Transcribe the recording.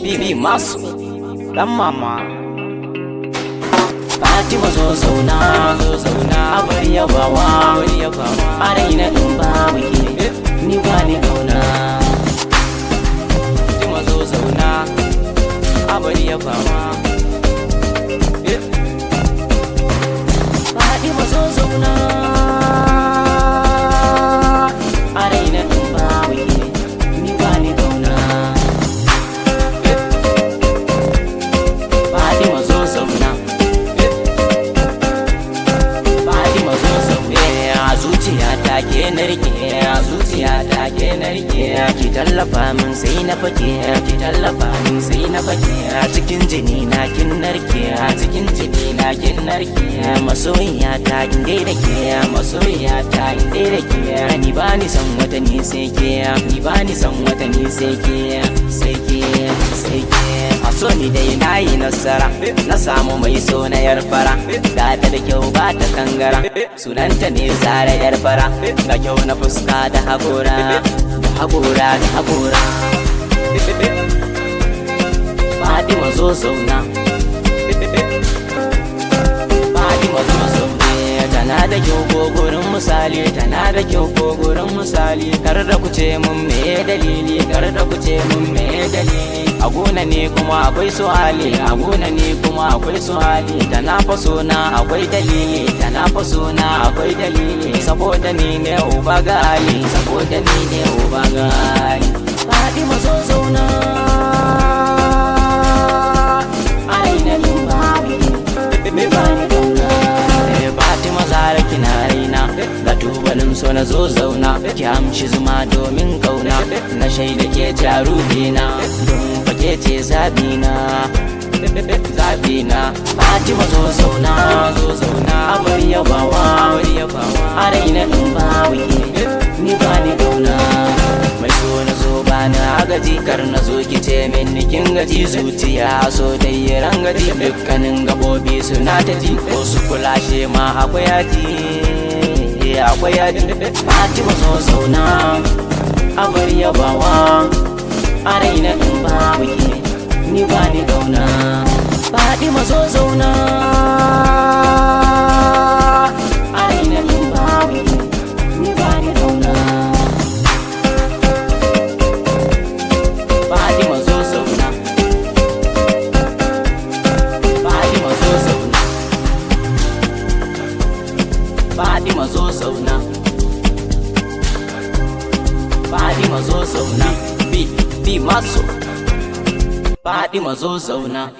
Bibi masu dan mama Fatima zo zauna abar yabawa a raina in babu ke ni ba ni kauna Fatima zo zauna abar yabawa Fatima zo zauna a raina in babu ke ni ba ni kauna Fatima zo zauna zuciyata ke narke ki tallafa min sai na fake cikin jini na kin narke masoyiyata in dai da ke ni ba ni san wata ni sai ke a so ni dai nayi nasara na samu mai so na yar fara da ta da kyau ba ta kangara sunanta ne zara yar fara ga kyau na fuska da hakora Fatima zo zauna tana da kyau ko gurin misali kar da ku ce mun me dalili a gona ne kuma akwai su'ali tana faso na akwai dalili saboda ni ne uba gali Fatima zo zauna aina limbabi me bani kauna Fatima zara kina raina ga tubalin so na zo zauna ki amshi zuma domin kauna na shaida ke jarumina don fake ce zabina Fatima zo zauna abar yabawa a raina in babu ke ni ba ni kauna mai so na zo ba na agaji kar na zo ki ce min kin gaji zuciya so dai rangaji dukkanin gabobi suna ta ji ko su kulashe ma akwai yaji Fatima zo zauna abar yabawa a raina in babu ke ni ba ni kauna Fatima zo zauna a raina in babu ke ni ba ni kauna Fatima zo zauna bi maso Fatima zo zauna